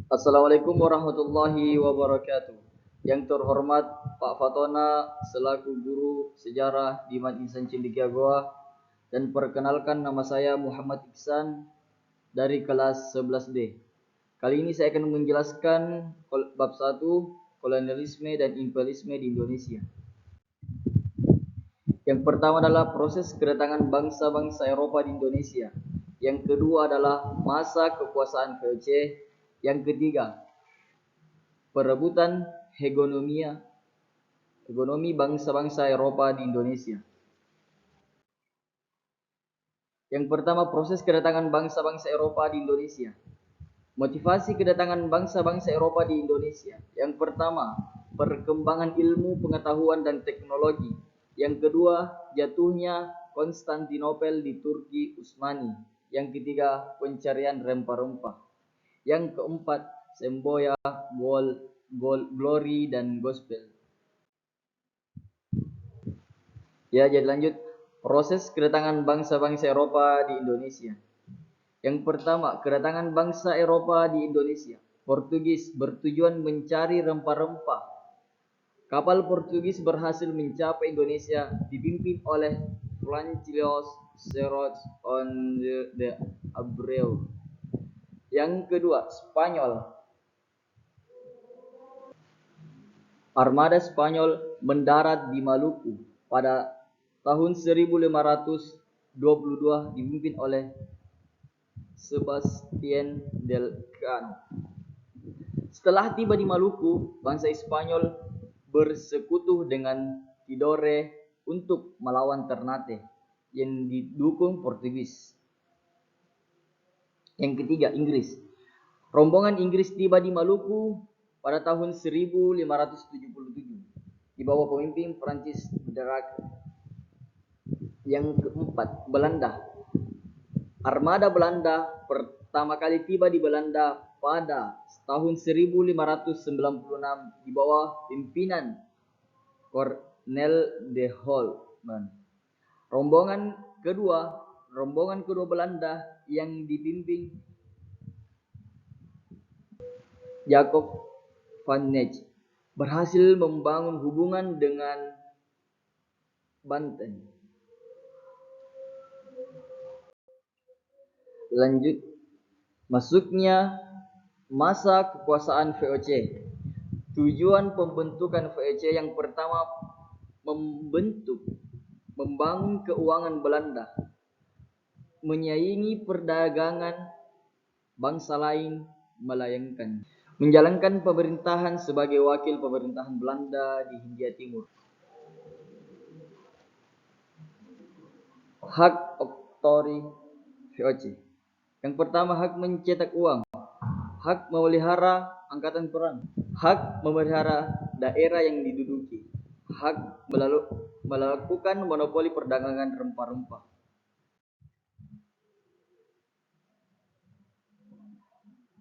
Assalamualaikum warahmatullahi wabarakatuh. Yang terhormat Pak Fatona selaku guru sejarah di Mad Insan Cendekiagoa, dan perkenalkan nama saya Muhammad Iksan dari kelas 11D. Kali ini saya akan menjelaskan bab 1 kolonialisme dan imperialisme di Indonesia. Yang pertama adalah proses kedatangan bangsa-bangsa Eropa di Indonesia. Yang kedua adalah masa kekuasaan VOC. Yang ketiga, perebutan hegemoni bangsa-bangsa Eropa di Indonesia. Yang pertama, proses kedatangan bangsa-bangsa Eropa di Indonesia. Motivasi kedatangan bangsa-bangsa Eropa di Indonesia. Yang pertama, perkembangan ilmu, pengetahuan, dan teknologi. Yang kedua, jatuhnya Konstantinopel di Turki Utsmani. Yang ketiga, pencarian rempah-rempah. Yang keempat, semboya, glory, dan gospel. Ya, jadi lanjut. Proses kedatangan bangsa-bangsa Eropa di Indonesia. Yang pertama, kedatangan bangsa Eropa di Indonesia. Portugis bertujuan mencari rempah-rempah. Kapal Portugis berhasil mencapai Indonesia dipimpin oleh Francisco Serrot on the Abreu. Yang kedua, Spanyol. Armada Spanyol mendarat di Maluku pada tahun 1522 dipimpin oleh Sebastian Elcano. Setelah tiba di Maluku, bangsa Spanyol bersekutu dengan Tidore untuk melawan Ternate yang didukung Portugis. Yang ketiga, Inggris. Rombongan Inggris tiba di Maluku pada tahun 1577 di bawah pemimpin Francis Drake. Yang keempat, Belanda. Armada Belanda pertama kali tiba di Belanda pada tahun 1596 di bawah pimpinan Cornel de Holman. Rombongan kedua Belanda yang dipimpin Jacob van Ness berhasil membangun hubungan dengan Banten. Lanjut, masuknya masa kekuasaan VOC. Tujuan pembentukan VOC yang pertama, membangun keuangan Belanda, menyaingi perdagangan bangsa lain, menjalankan pemerintahan sebagai wakil pemerintahan Belanda di Hindia Timur. Hak oktroi VOC. Yang pertama, hak mencetak uang, hak memelihara angkatan perang, hak memelihara daerah yang diduduki, hak melakukan monopoli perdagangan rempah-rempah.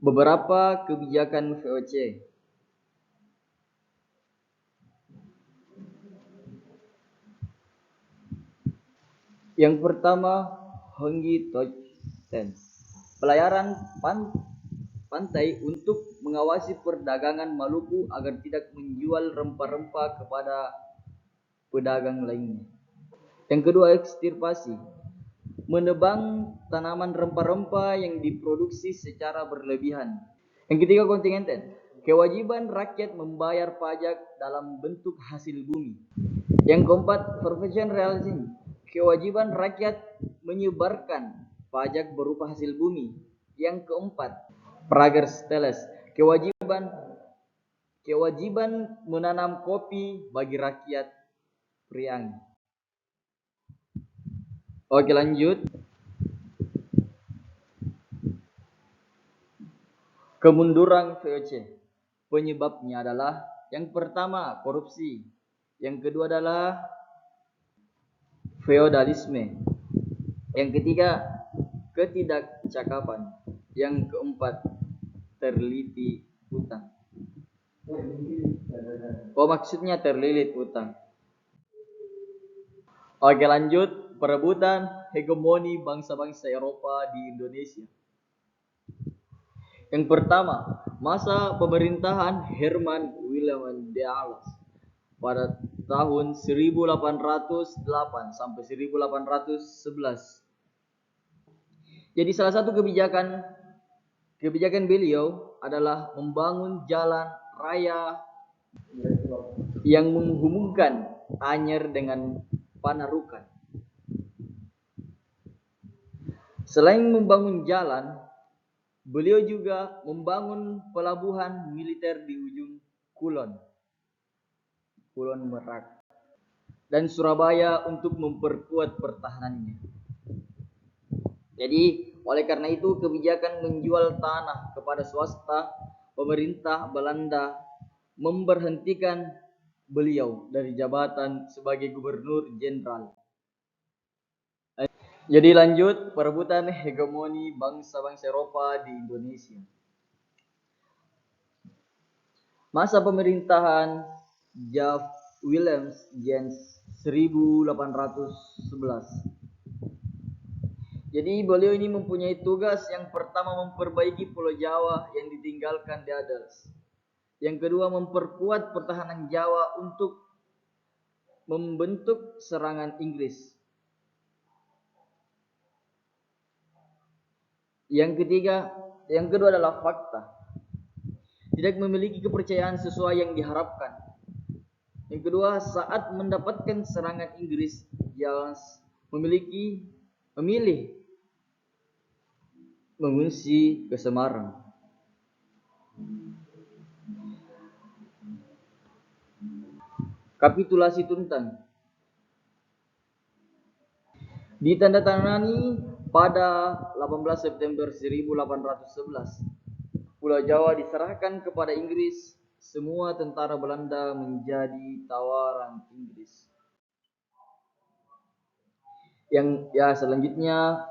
Beberapa kebijakan VOC. Yang pertama, Hongi Tochten. Pelayaran pantai untuk mengawasi perdagangan Maluku agar tidak menjual rempah-rempah kepada pedagang lainnya. Yang kedua, ekstirpasi. Menebang tanaman rempah-rempah yang diproduksi secara berlebihan. Yang ketiga, kontingenten. Kewajiban rakyat membayar pajak dalam bentuk hasil bumi. Yang keempat, profession realism. Kewajiban rakyat menyebarkan pajak berupa hasil bumi. Yang keempat, pragersteles. Kewajiban menanam kopi bagi rakyat Priang. Oke, lanjut. Kemunduran VOC. Penyebabnya adalah yang pertama, korupsi. Yang kedua adalah feodalisme. Yang ketiga, ketidakcakapan. Yang keempat, terlilit utang. Maksudnya terlilit utang. Oke, lanjut. Perebutan hegemoni bangsa-bangsa Eropa di Indonesia. Yang pertama, masa pemerintahan Herman Willem de Alas pada tahun 1808 sampai 1811. Jadi salah satu kebijakan beliau adalah membangun jalan raya yang menghubungkan Anyer dengan Panarukan. Selain membangun jalan, beliau juga membangun pelabuhan militer di ujung Kulon Merak, dan Surabaya untuk memperkuat pertahanannya. Jadi, oleh karena itu kebijakan menjual tanah kepada swasta, pemerintah Belanda memberhentikan beliau dari jabatan sebagai gubernur jenderal. Jadi lanjut, perebutan hegemoni bangsa-bangsa Eropa di Indonesia. Masa pemerintahan Jaap Willems Jens 1811. Jadi beliau ini mempunyai tugas yang pertama memperbaiki Pulau Jawa yang ditinggalkan The Others. Yang kedua memperkuat pertahanan Jawa untuk membentuk serangan Inggris. Yang kedua adalah fakta. Tidak memiliki kepercayaan sesuai yang diharapkan. Yang kedua, saat mendapatkan serangan Inggris, Jans memilih mengungsi ke Semarang. Kapitulasi Tuntang ditandatangani pada 18 September 1811. Pulau Jawa diserahkan kepada Inggris. Semua tentara Belanda menjadi tawaran Inggris. Selanjutnya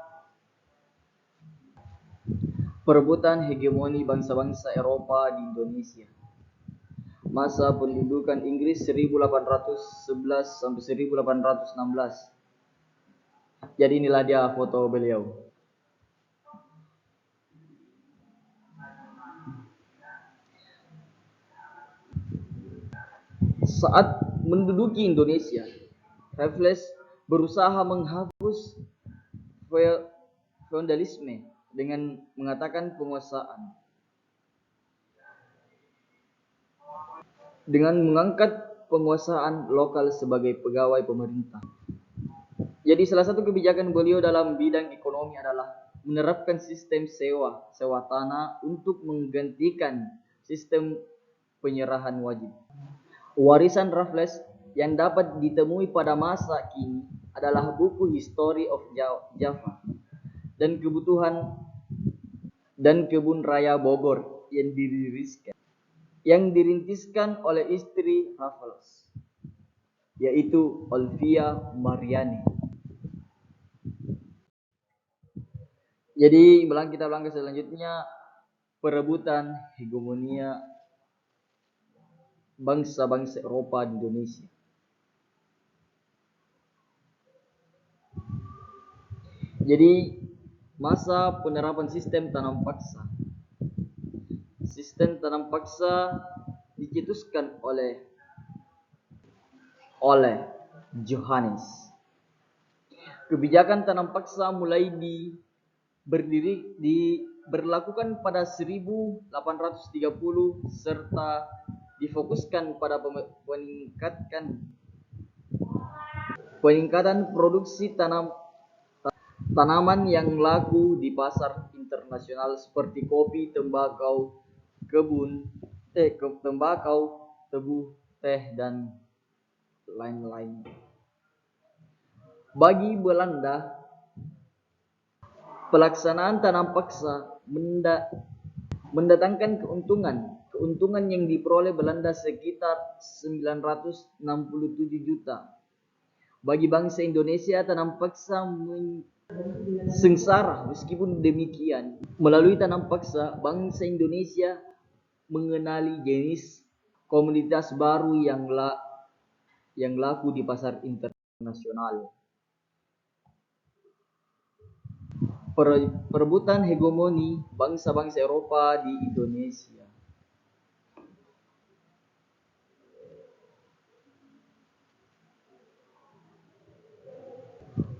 perebutan hegemoni bangsa-bangsa Eropa di Indonesia. Masa pendudukan Inggris 1811 sampai 1816. Jadi inilah dia foto beliau. Saat menduduki Indonesia, Raffles berusaha menghapus feodalisme dengan mengatakan penguasaan, dengan mengangkat penguasaan lokal sebagai pegawai pemerintah. Jadi salah satu kebijakan beliau dalam bidang ekonomi adalah menerapkan sistem sewa tanah untuk menggantikan sistem penyerahan wajib. Warisan Raffles yang dapat ditemui pada masa kini adalah buku History of Java dan Kebun Raya Bogor yang dirintiskan oleh istri Raffles, yaitu Olivia Mariani. Jadi kita ulang ke selanjutnya, perebutan hegemonia bangsa-bangsa Eropa di Indonesia. Jadi masa penerapan sistem tanam paksa. Sistem tanam paksa dicetuskan oleh Johannes. Kebijakan tanam paksa mulai diberlakukan pada 1830 serta difokuskan pada peningkatan produksi tanaman yang laku di pasar internasional seperti kopi, tembakau, tebu, teh, dan lain-lain. Bagi Belanda, pelaksanaan tanam paksa mendatangkan keuntungan yang diperoleh Belanda sekitar 967 juta. Bagi bangsa Indonesia, tanam paksa sengsara. Meskipun demikian, melalui tanam paksa, bangsa Indonesia mengenali jenis komoditas baru yang laku di pasar internasional. Perebutan hegemoni bangsa-bangsa Eropa di Indonesia.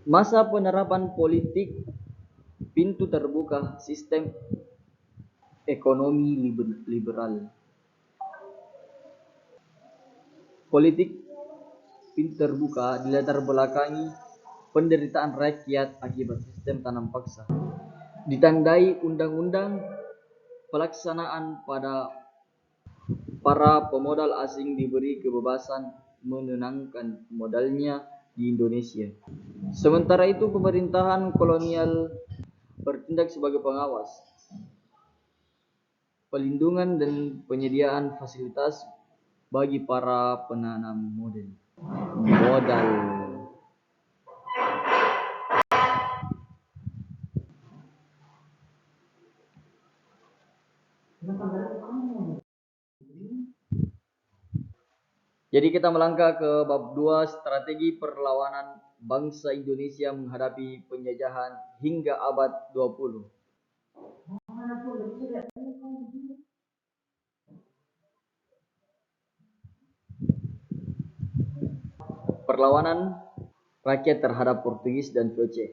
Masa penerapan politik pintu terbuka sistem ekonomi liberal. Politik pintu terbuka dilatar belakangi penderitaan rakyat akibat sistem tanam paksa. Ditandai undang-undang pelaksanaan pada para pemodal asing diberi kebebasan menenangkan modalnya di Indonesia. Sementara itu pemerintahan kolonial bertindak sebagai pengawas, pelindungan dan penyediaan fasilitas bagi para penanam modal. Jadi kita melangkah ke bab 2, strategi perlawanan bangsa Indonesia menghadapi penjajahan hingga abad 20. Perlawanan rakyat terhadap Portugis dan VOC.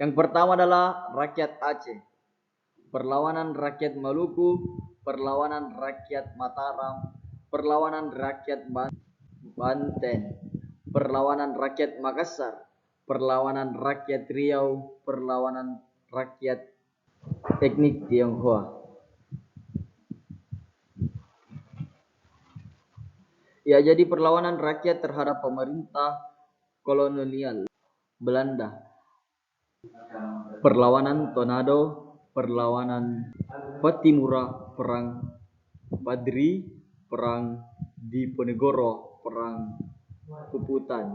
Yang pertama adalah rakyat Aceh, perlawanan rakyat Maluku, perlawanan rakyat Mataram, perlawanan rakyat Banten, perlawanan rakyat Makassar, perlawanan rakyat Riau, perlawanan rakyat etnik Tionghoa. Ya, jadi perlawanan rakyat terhadap pemerintah kolonial Belanda, perlawanan Tornado, perlawanan Patimura, perang Badri, perang Diponegoro, perang Puputan,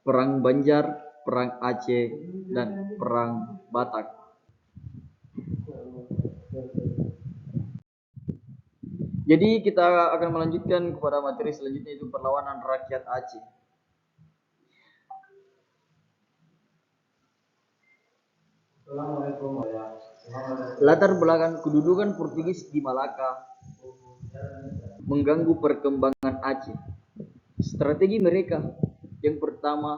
perang Banjar, perang Aceh, dan perang Batak. Jadi kita akan melanjutkan kepada materi selanjutnya, itu perlawanan rakyat Aceh. Latar belakang kedudukan Portugis di Malaka mengganggu perkembangan Aceh. Strategi mereka yang pertama,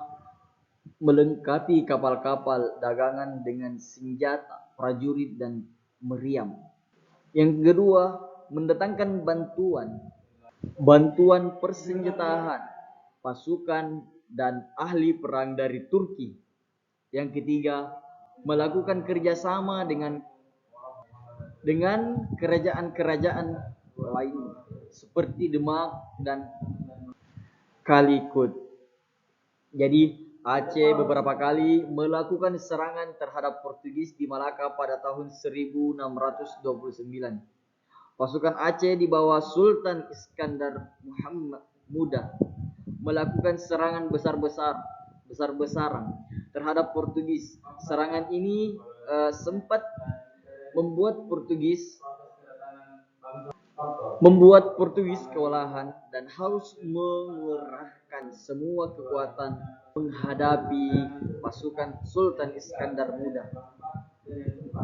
melengkapi kapal-kapal dagangan dengan senjata, prajurit, dan meriam. Yang kedua, mendatangkan bantuan persenjataan, pasukan, dan ahli perang dari Turki. Yang ketiga, melakukan kerjasama dengan kerajaan-kerajaan lain seperti Demak dan Calicut. Jadi Aceh beberapa kali melakukan serangan terhadap Portugis di Malaka pada tahun 1629. Pasukan Aceh di bawah Sultan Iskandar Muda melakukan serangan besar-besaran terhadap Portugis. Serangan ini sempat membuat Portugis kewalahan dan harus mengerahkan semua kekuatan menghadapi pasukan Sultan Iskandar Muda.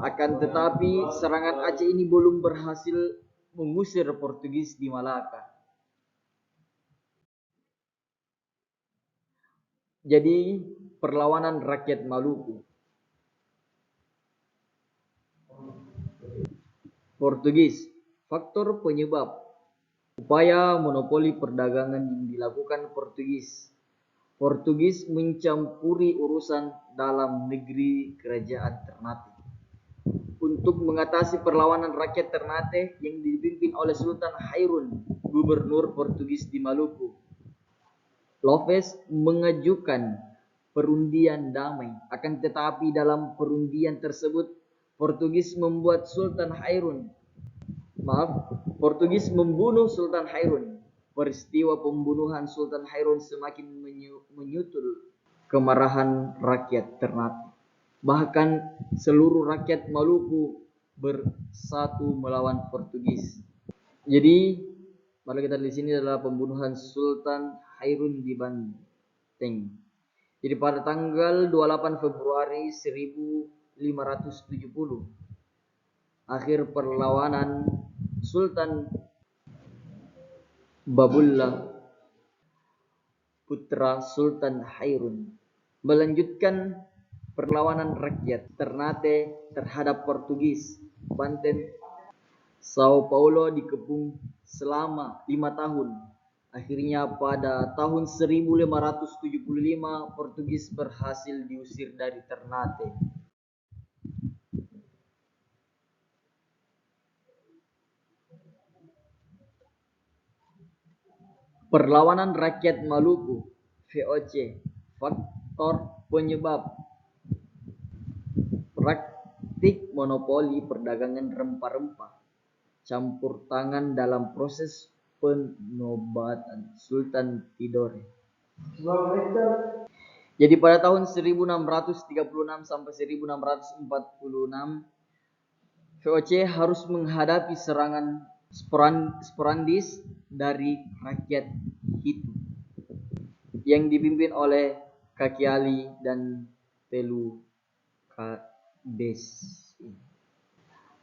Akan tetapi serangan Aceh ini belum berhasil mengusir Portugis di Malaka. Jadi perlawanan rakyat Maluku. Portugis, faktor penyebab upaya monopoli perdagangan yang dilakukan Portugis. Portugis mencampuri urusan dalam negeri kerajaan Ternate. Untuk mengatasi perlawanan rakyat Ternate yang dipimpin oleh Sultan Hairun, gubernur Portugis di Maluku, Lopez mengajukan perundian damai. Akan tetapi dalam perundian tersebut Portugis membunuh Sultan Hairun. Peristiwa pembunuhan Sultan Hairun semakin menyutul kemarahan rakyat Ternate. Bahkan seluruh rakyat Maluku bersatu melawan Portugis. Jadi mari kita lihat di sini adalah pembunuhan Sultan Hairun di Banten. Jadi pada tanggal 28 Februari 1570, akhir perlawanan Sultan Babullah, putra Sultan Hairun, melanjutkan Perlawanan rakyat Ternate terhadap Portugis. Banten, Sao Paulo dikepung selama 5 tahun. Akhirnya pada tahun 1575 Portugis berhasil diusir dari Ternate. Perlawanan rakyat Maluku (VOC). Faktor penyebab: praktik monopoli perdagangan rempah-rempah, campur tangan dalam proses penobatan Sultan Tidore. Jadi pada tahun 1636 sampai 1646 VOC harus menghadapi serangan sporadis dari rakyat Hitu yang dipimpin oleh Kakiali dan Pelukades.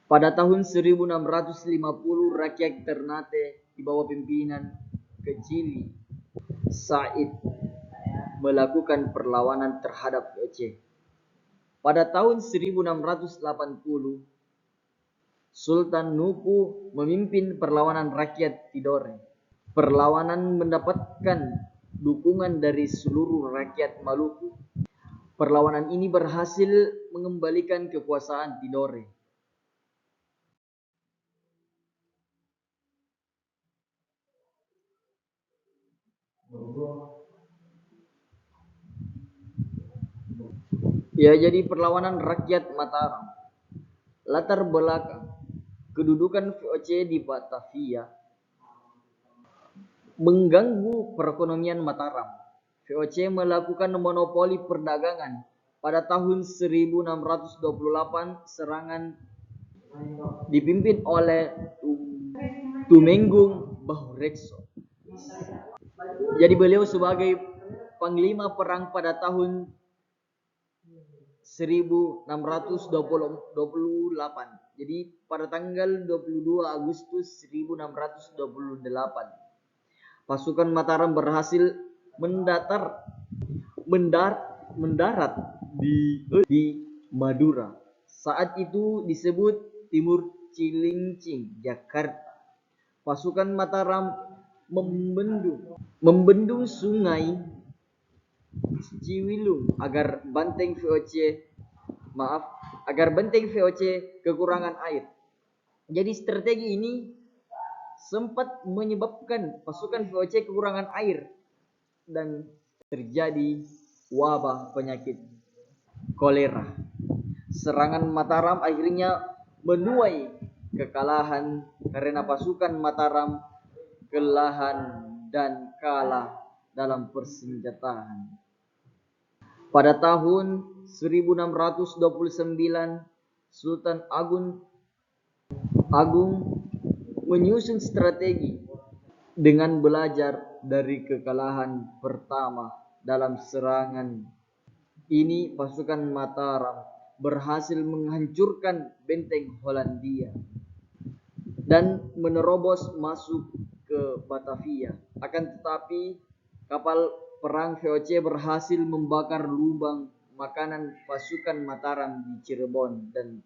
Pada tahun 1650 rakyat Ternate di bawah pimpinan Kecili Said melakukan perlawanan terhadap VOC. Pada tahun 1680 Sultan Nuku memimpin perlawanan rakyat Tidore. Perlawanan mendapatkan dukungan dari seluruh rakyat Maluku. Perlawanan ini berhasil mengembalikan kekuasaan Tidore. Ya, jadi perlawanan rakyat Mataram. Latar belakang: kedudukan VOC di Batavia mengganggu perekonomian Mataram. VOC melakukan monopoli perdagangan. Pada tahun 1628 serangan dipimpin oleh Tumenggung Bahurekso. Jadi beliau sebagai panglima perang pada tahun 1628. Jadi pada tanggal 22 Agustus 1628 pasukan Mataram berhasil mendarat di Madura. Saat itu disebut Timur Cilincing, Jakarta. Pasukan Mataram membendung sungai Ciwilung agar benteng VOC kekurangan air. Jadi strategi ini sempat menyebabkan pasukan VOC kekurangan air dan terjadi wabah penyakit kolera. Serangan Mataram akhirnya menuai kekalahan karena pasukan Mataram kelelahan dan kalah dalam persenjataan. Pada tahun 1629 Sultan Agung menyusun strategi dengan belajar dari kekalahan pertama dalam serangan ini. Pasukan Mataram berhasil menghancurkan benteng Hollandia dan menerobos masuk ke Batavia. Akan tetapi kapal perang VOC berhasil membakar lubang makanan pasukan Mataram di Cirebon dan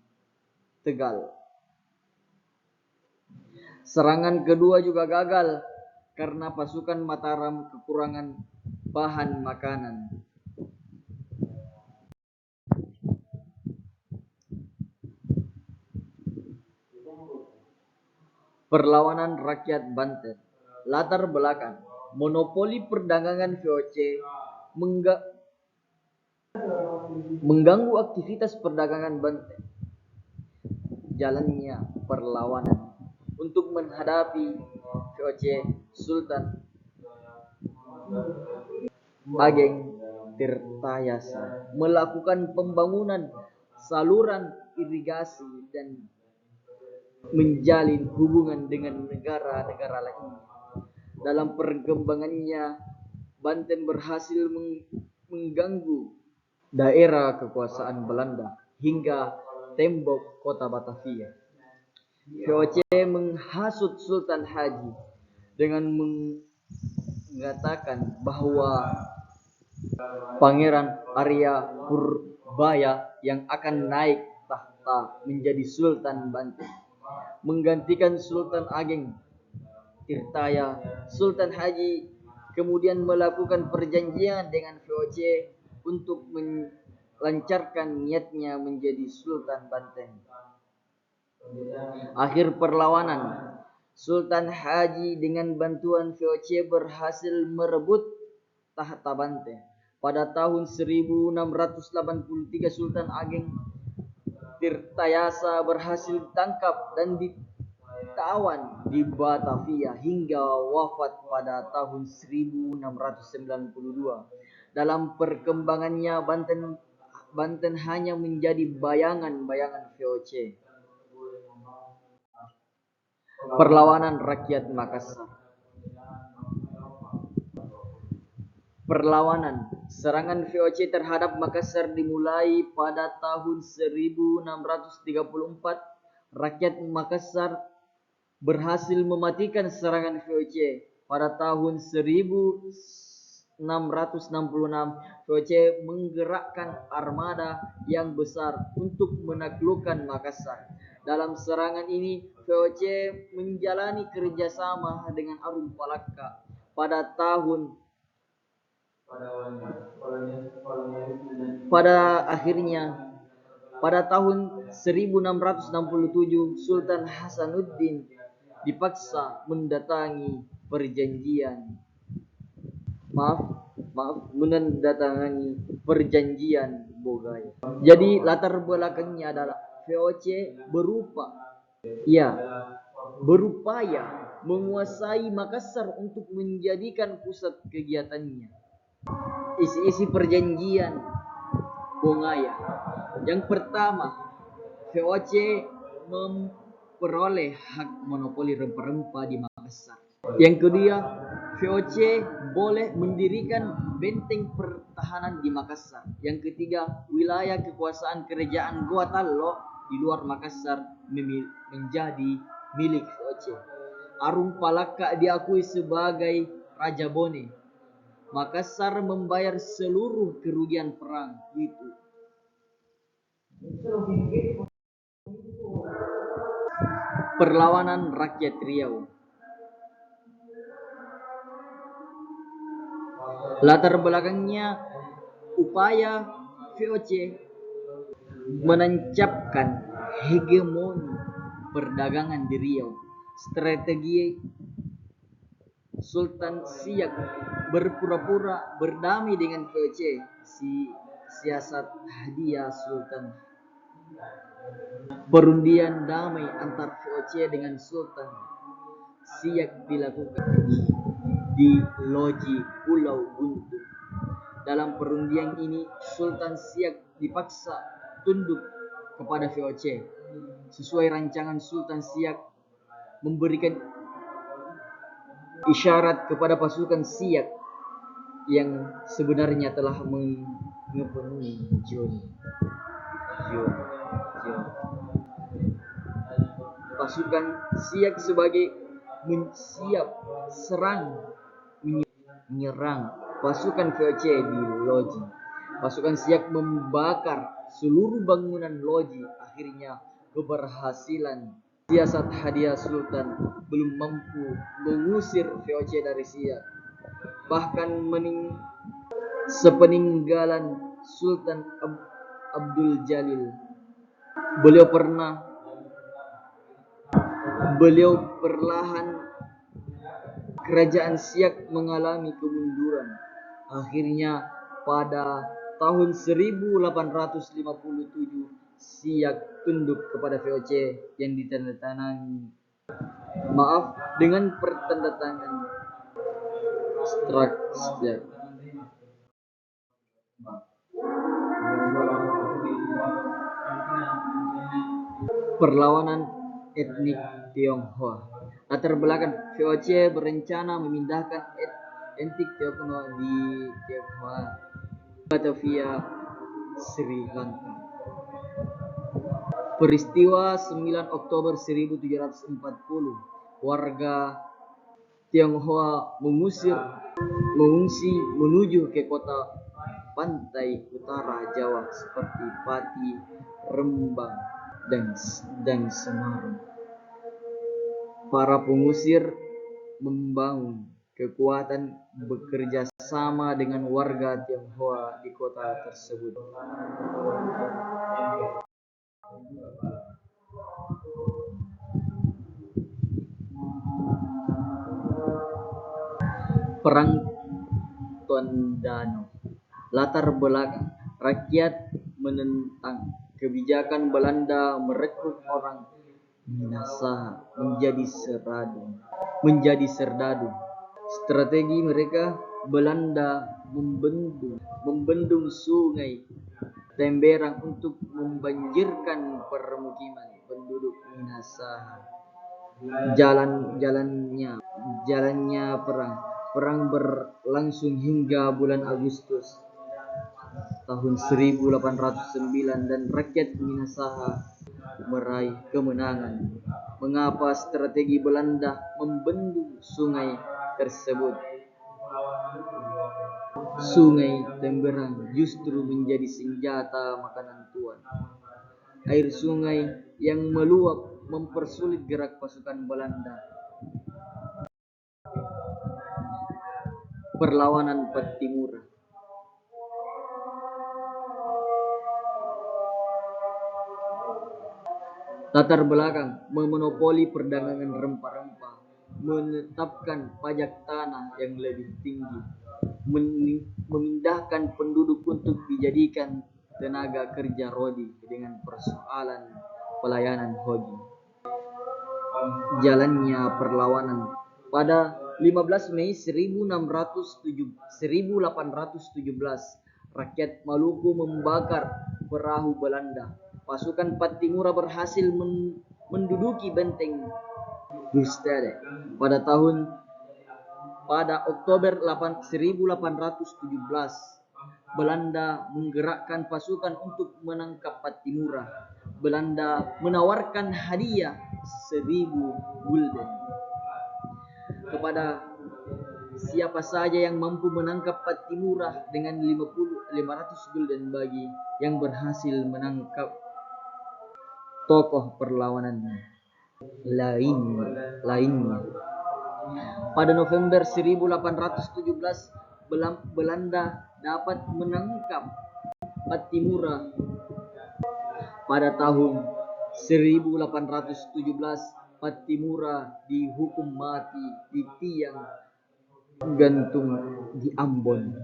Tegal. Serangan kedua juga gagal karena pasukan Mataram kekurangan bahan makanan. Perlawanan rakyat Banten. Latar belakang: monopoli perdagangan VOC mengganggu aktivitas perdagangan Banten. Jalannya perlawanan untuk menghadapi VOC, Sultan Ageng Tirtayasa melakukan pembangunan saluran irigasi dan menjalin hubungan dengan negara-negara lainnya. Dalam perkembangannya, Banten berhasil mengganggu daerah kekuasaan Belanda hingga tembok kota Batavia. VOC menghasut Sultan Haji dengan mengatakan bahwa Pangeran Arya Baya yang akan naik tahta menjadi Sultan Banten, menggantikan Sultan Ageng Tirtaya. Sultan Haji kemudian melakukan perjanjian dengan VOC untuk melancarkan niatnya menjadi Sultan Banten. Akhir perlawanan, Sultan Haji dengan bantuan VOC berhasil merebut tahta Banten. Pada tahun 1683 Sultan Ageng Tirtayasa berhasil ditangkap dan ditawan di Batavia hingga wafat pada tahun 1692. Dalam perkembangannya Banten hanya menjadi bayangan-bayangan VOC. Perlawanan rakyat Makassar. Perlawanan serangan VOC terhadap Makassar dimulai pada tahun 1634. Rakyat Makassar berhasil mematikan serangan VOC. Pada tahun 1666, VOC menggerakkan armada yang besar untuk menaklukkan Makassar. Dalam serangan ini, VOC menjalani kerjasama dengan Arum Palaka. Pada tahun 1667, Sultan Hasanuddin dipaksa menandatangani perjanjian Bogaya. Jadi latar belakangnya adalah VOC berupaya menguasai Makassar untuk menjadikan pusat kegiatannya. Isi-isi perjanjian Bogaya. Yang pertama, VOC memperoleh hak monopoli rempah-rempah di Makassar. Yang kedua, VOC boleh mendirikan benteng pertahanan di Makassar. Yang ketiga, wilayah kekuasaan kerajaan Goa Tallo di luar Makassar menjadi milik VOC. Arum Palaka diakui sebagai Raja Bone. Makassar membayar seluruh kerugian perang itu. Perlawanan rakyat Riau. Latar belakangnya upaya VOC menancapkan hegemoni perdagangan di Riau. Strategi Sultan Siak berpura-pura berdamai dengan VOC. Siasat hadiah Sultan. Perundingan damai antar VOC dengan Sultan Siak dilakukan di Loji Pulau Guntung. Dalam perundingan ini, Sultan Siak dipaksa tunduk kepada VOC. Sesuai rancangan, Sultan Siak memberikan isyarat kepada pasukan Siak yang sebenarnya telah memenuhi pasukan Siak sebagai siap menyerang pasukan VOC di Loji. Pasukan Siak membakar seluruh bangunan Loji. Akhirnya keberhasilan siasat hadiah Sultan belum mampu mengusir VOC dari Siak. Bahkan sepeninggalan Sultan Abdul Jalil, beliau perlahan kerajaan Siak mengalami kemunduran. Akhirnya pada tahun 1857 Siak tunduk kepada VOC yang ditandatangani dengan pertandatangan Siak. Perlawanan etnik Tionghoa. Latar belakang VOC berencana memindahkan etnik Tionghoa di Batavia, Sri Lanka. Peristiwa 9 Oktober 1740, warga Tionghoa mengungsi menuju ke kota pantai utara Jawa seperti Pati, Rembang, dan Semarang. Para pengusir membangun kekuatan bekerja sama dengan warga Tionghoa di kota tersebut. Perang Tondano. Latar belakang: rakyat menentang kebijakan Belanda merekrut orang Minasa menjadi serdadu. Strategi mereka, Belanda membendung sungai Temberang untuk membanjirkan permukiman penduduk Minasa. Jalannya perang berlangsung hingga bulan Agustus tahun 1809 dan rakyat Minasa meraih kemenangan. Mengapa strategi Belanda membendung sungai tersebut? Sungai Temberang justru menjadi senjata makanan tuan. Air sungai yang meluap mempersulit gerak pasukan Belanda. Perlawanan Pattimura. Latar belakang: memonopoli perdagangan rempah-rempah, menetapkan pajak tanah yang lebih tinggi, memindahkan penduduk untuk dijadikan tenaga kerja rodi dengan persoalan pelayanan hoji. Jalannya perlawanan. Pada 15 Mei 1817, rakyat Maluku membakar perahu Belanda. Pasukan Pattimura berhasil menduduki benteng Gustede. Pada Oktober 1817, Belanda menggerakkan pasukan untuk menangkap Pattimura. Belanda menawarkan hadiah 1.000 gulden kepada siapa saja yang mampu menangkap Pattimura dengan 500 gulden bagi yang berhasil menangkap tokoh perlawanan lainnya. Pada November 1817, Belanda dapat menangkap Pattimura. Pada tahun 1817, Pattimura dihukum mati di tiang gantung di Ambon.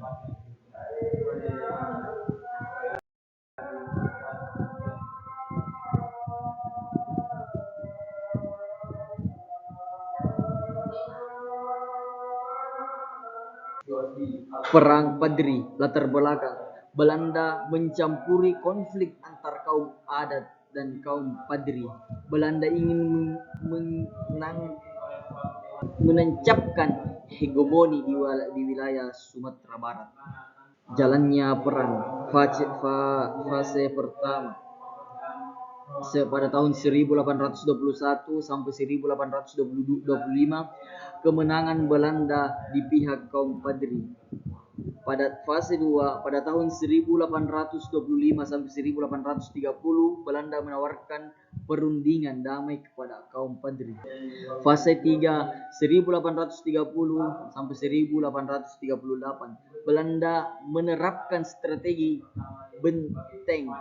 Perang Padri. Latar belakang: Belanda mencampuri konflik antar kaum adat dan kaum Padri. Belanda ingin menancapkan hegemoni di wilayah Sumatera Barat. Jalannya perang. Fase pertama pada tahun 1821 sampai 1825, kemenangan Belanda di pihak kaum Padri. Pada fase 2 pada tahun 1825 sampai 1830, Belanda menawarkan perundingan damai kepada kaum Padri. Fase 3 1830 sampai 1838, Belanda menerapkan strategi benteng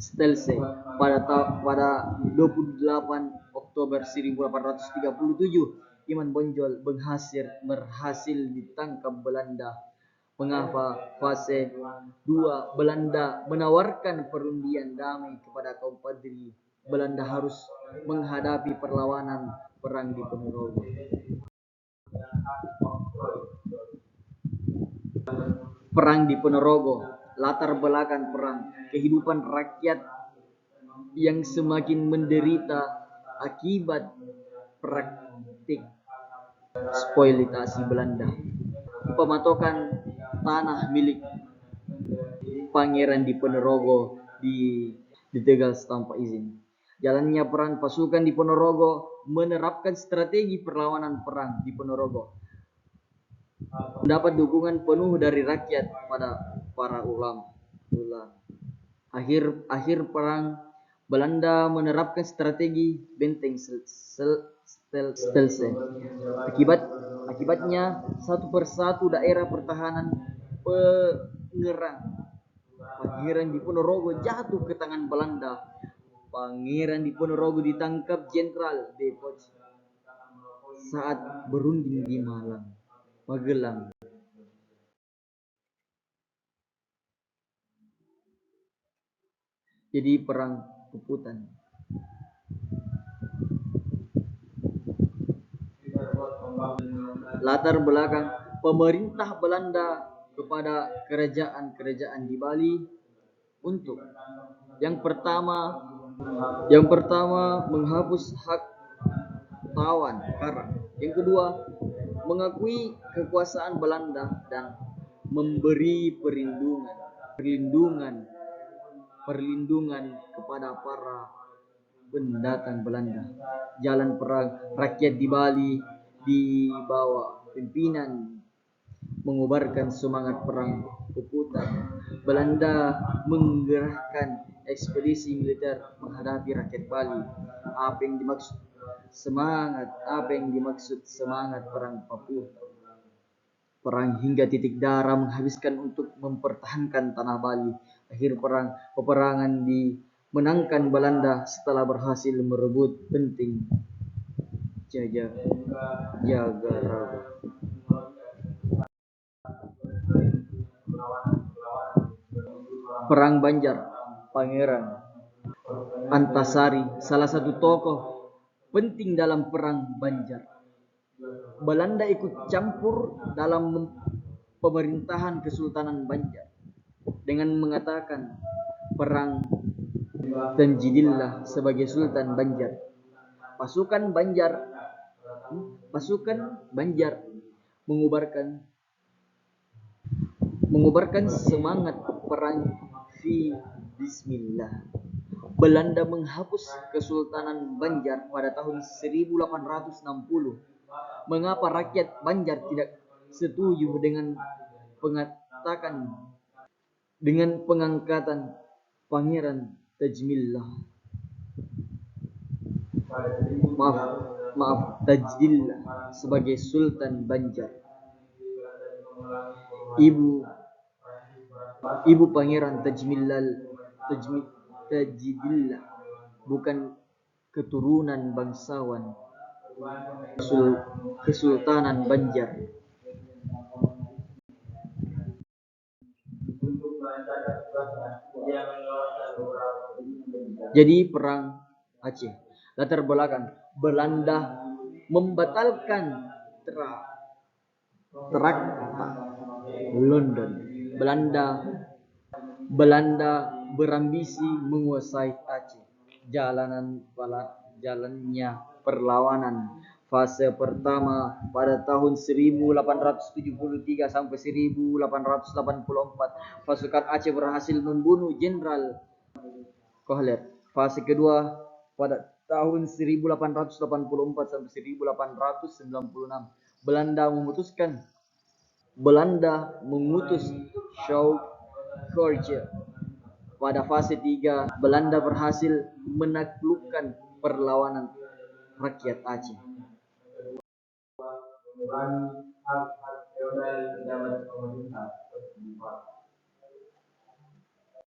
Stelse. Pada 28 Oktober 1837, Iman Bonjol berhasil ditangkap Belanda. Mengapa? Fase 2, Belanda menawarkan perundingan damai kepada kaum Padri. Belanda harus menghadapi perlawanan perang di Ponorogo. Perang di Ponorogo. Latar belakang perang: kehidupan rakyat yang semakin menderita akibat praktik spolitasi Belanda. Pematokan tanah milik Pangeran di Ponorogo ditegel tanpa izin. Jalannya perang. Pasukan di Ponorogo menerapkan strategi perlawanan perang di Ponorogo. Mendapat dukungan penuh dari rakyat. Pada para ulama. Akhir perang, Belanda menerapkan strategi benteng Stelse. Akibatnya satu persatu daerah pertahanan Pangeran Diponorogo jatuh ke tangan Belanda. Pangeran Diponorogo ditangkap Jenderal Depot saat berunding di Magelang. Jadi perang Puputan. Latar belakang pemerintah Belanda kepada kerajaan-kerajaan di Bali untuk yang pertama menghapus hak tawan karang. Yang kedua, mengakui kekuasaan Belanda dan memberi perlindungan kepada para pendatang Belanda. Jalan perang rakyat di Bali di bawah pimpinan mengobarkan semangat perang Puputan. Belanda menggerakkan ekspedisi militer menghadapi rakyat Bali. Apa yang dimaksud semangat perang Papua? Perang hingga titik darah menghabiskan untuk mempertahankan tanah Bali. Akhir perang, peperangan dimenangkan Belanda setelah berhasil merebut penting Jagaraga. Perang Banjar, Pangeran Antasari salah satu tokoh penting dalam perang Banjar. Belanda ikut campur dalam pemerintahan Kesultanan Banjar dengan mengatakan perang Tanjidillah sebagai Sultan Banjar. Pasukan Banjar mengubarkan semangat perang fi Bismillah. Belanda menghapus Kesultanan Banjar pada tahun 1860. Mengapa rakyat Banjar tidak setuju dengan pengangkatan Pangeran Tajdillah sebagai Sultan Banjar? Ibu Pangeran Tajdillah bukan keturunan bangsawan Kesultanan Banjar. Jadi perang Aceh. Latar belakang Belanda membatalkan Traktat London. Belanda berambisi menguasai Aceh. Jalannya perlawanan. Fase pertama pada tahun 1873 sampai 1884, pasukan Aceh berhasil membunuh Jenderal Kohler. Fase kedua pada tahun 1884 sampai 1896, Belanda mengutus Shaw Korje. Pada fase 3, Belanda berhasil menaklukkan perlawanan rakyat Aceh.